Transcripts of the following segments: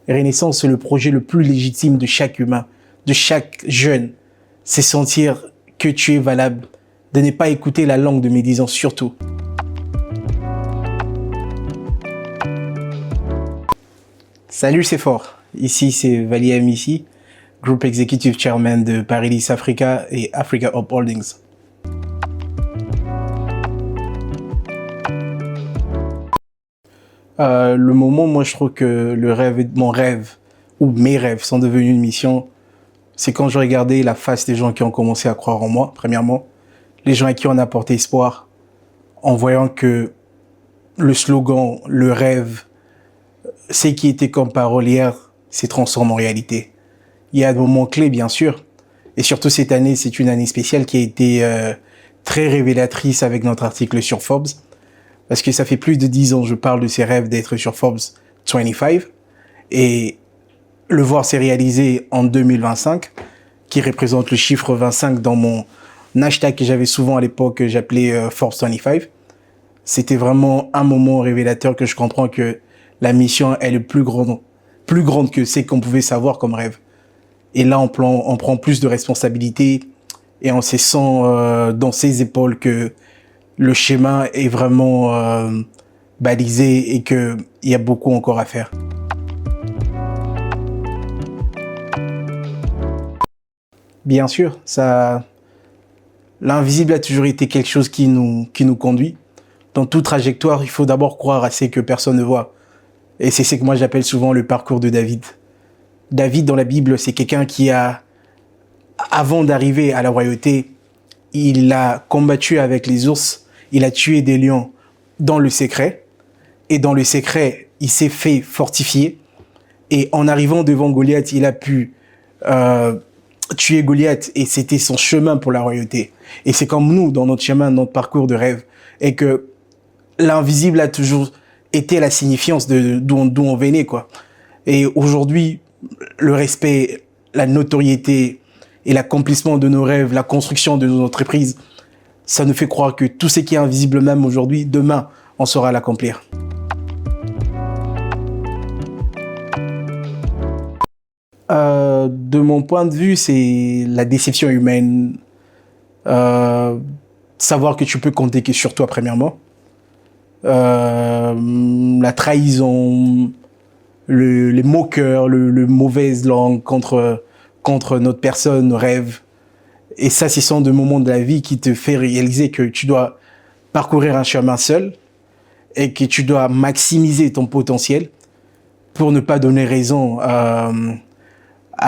Renaissance, c'est le projet le plus légitime de chaque humain, de chaque jeune. C'est sentir que tu es valable, de ne pas écouter la langue de médisance surtout. Salut, c'est fort. Ici, c'est Vali Amissi, Group Executive Chairman de Parilis Africa et Africa Hub Holdings. Le moment, moi, je trouve que mon rêve, ou mes rêves sont devenus une mission, c'est quand je regardais la face des gens qui ont commencé à croire en moi, premièrement, les gens à qui on a apporté espoir, en voyant que le slogan, le rêve, ce qui était comme parole hier, s'est transformé en réalité. Il y a des moments clés, bien sûr, et surtout cette année, c'est une année spéciale qui a été très révélatrice avec notre article sur Forbes, parce que ça fait plus de 10 ans que je parle de ces rêves d'être sur Forbes 25, et le voir s'est réalisé en 2025, qui représente le chiffre 25 dans mon hashtag que j'avais souvent à l'époque, que j'appelais Forbes 25. C'était vraiment un moment révélateur que je comprends que la mission est plus grande que ce qu'on pouvait savoir comme rêve. Et là, on prend plus de responsabilités et on se sent dans ses épaules que le schéma est vraiment balisé et qu'il y a beaucoup encore à faire. Bien sûr, l'invisible a toujours été quelque chose qui nous conduit. Dans toute trajectoire, il faut d'abord croire à ce que personne ne voit. Et c'est ce que moi j'appelle souvent le parcours de David. David, dans la Bible, c'est quelqu'un qui avant d'arriver à la royauté, il a combattu avec les ours, il a tué des lions dans le secret. Et dans le secret, il s'est fait fortifier. Et en arrivant devant Goliath, il a pu tuer Goliath. Et c'était son chemin pour la royauté. Et c'est comme nous, dans notre chemin, notre parcours de rêve. Et que l'invisible a toujours été la signifiance d'où on venait, quoi. Et aujourd'hui, le respect, la notoriété et l'accomplissement de nos rêves, la construction de nos entreprises, ça nous fait croire que tout ce qui est invisible même aujourd'hui, demain, on saura l'accomplir. De mon point de vue, c'est la déception humaine. Savoir que tu peux compter que sur toi, premièrement. La trahison, les moqueurs, le mauvaise langue contre notre personne, nos rêves. Et ça, ce sont des moments de la vie qui te fait réaliser que tu dois parcourir un chemin seul et que tu dois maximiser ton potentiel pour ne pas donner raison à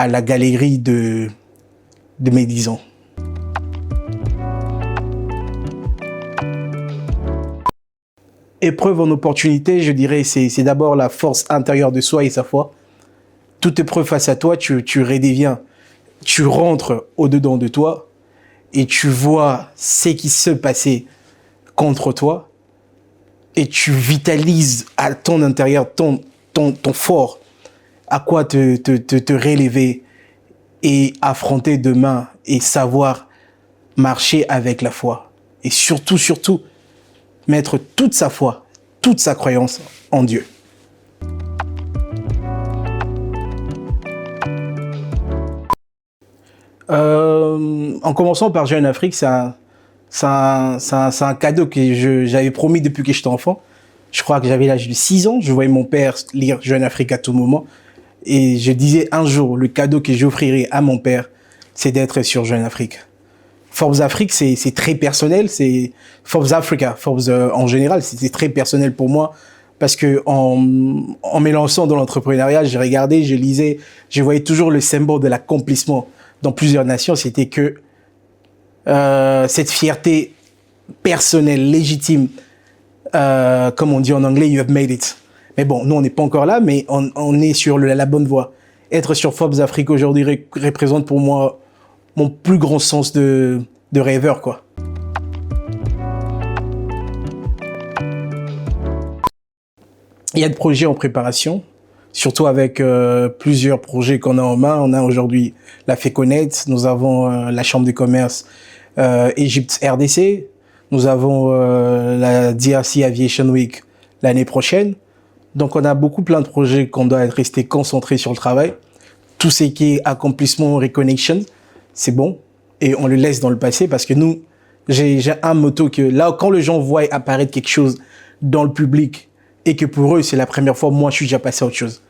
la galerie de médisants. Épreuve en opportunité, je dirais, c'est d'abord la force intérieure de soi et sa foi. Toute épreuve face à toi, tu redeviens, tu rentres au-dedans de toi et tu vois ce qui se passait contre toi et tu vitalises à ton intérieur, ton fort, à quoi te relever et affronter demain et savoir marcher avec la foi. Et surtout, mettre toute sa foi, toute sa croyance en Dieu. En commençant par Jeune Afrique, c'est un cadeau que j'avais promis depuis que j'étais enfant. Je crois que j'avais l'âge de 6 ans. Je voyais mon père lire Jeune Afrique à tout moment. Et je disais un jour, le cadeau que j'offrirai à mon père, c'est d'être sur Jeune Afrique. Forbes Afrique, c'est très personnel. C'est Forbes Africa, Forbes en général, c'est très personnel pour moi. Parce que en me lançant dans l'entrepreneuriat, j'ai regardé, je lisais, je voyais toujours le symbole de l'accomplissement dans plusieurs nations. C'était que cette fierté personnelle, légitime, comme on dit en anglais, you have made it. Mais bon, nous, on n'est pas encore là, mais on est sur la bonne voie. Être sur Forbes Afrique aujourd'hui représente pour moi mon plus grand sens de rêveur, quoi. Il y a des projets en préparation, surtout avec plusieurs projets qu'on a en main. On a aujourd'hui la FECONET, nous avons la Chambre de commerce Égypte RDC, nous avons la DRC Aviation Week l'année prochaine. Donc, on a beaucoup plein de projets qu'on doit être resté concentré sur le travail. Tout ce qui est accomplissement, reconnection, c'est bon. Et on le laisse dans le passé parce que nous, j'ai un motto que là, quand les gens voient apparaître quelque chose dans le public et que pour eux, c'est la première fois, moi, je suis déjà passé à autre chose.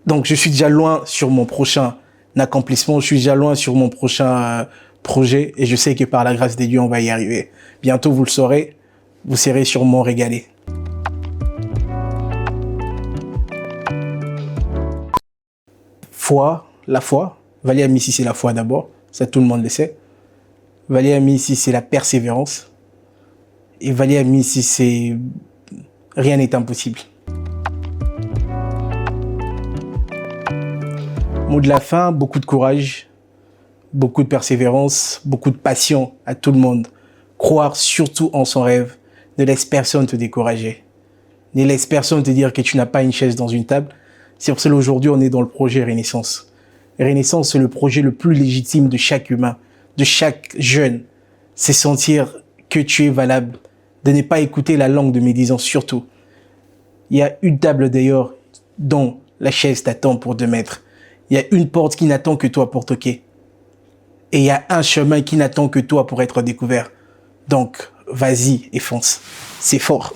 Donc, je suis déjà loin sur mon prochain accomplissement. Je suis déjà loin sur mon prochain projet. Et je sais que par la grâce des dieux, on va y arriver. Bientôt, vous le saurez. Vous serez sûrement régalés. La foi. Valia Missi, c'est la foi d'abord. Ça, tout le monde le sait. Valia Missi, c'est la persévérance. Et Valia Missi, c'est rien n'est impossible. Mot de la fin, beaucoup de courage, beaucoup de persévérance, beaucoup de passion à tout le monde. Croire surtout en son rêve. Ne laisse personne te décourager. Ne laisse personne te dire que tu n'as pas une chaise dans une table. C'est pour cela qu'aujourd'hui, on est dans le projet Renaissance. Renaissance, c'est le projet le plus légitime de chaque humain, de chaque jeune. C'est sentir que tu es valable, de ne pas écouter la langue de médisance surtout. Il y a une table d'ailleurs dont la chaise t'attend pour 2 mètres. Il y a une porte qui n'attend que toi pour toquer. Et il y a un chemin qui n'attend que toi pour être découvert. Donc, vas-y et fonce. C'est fort.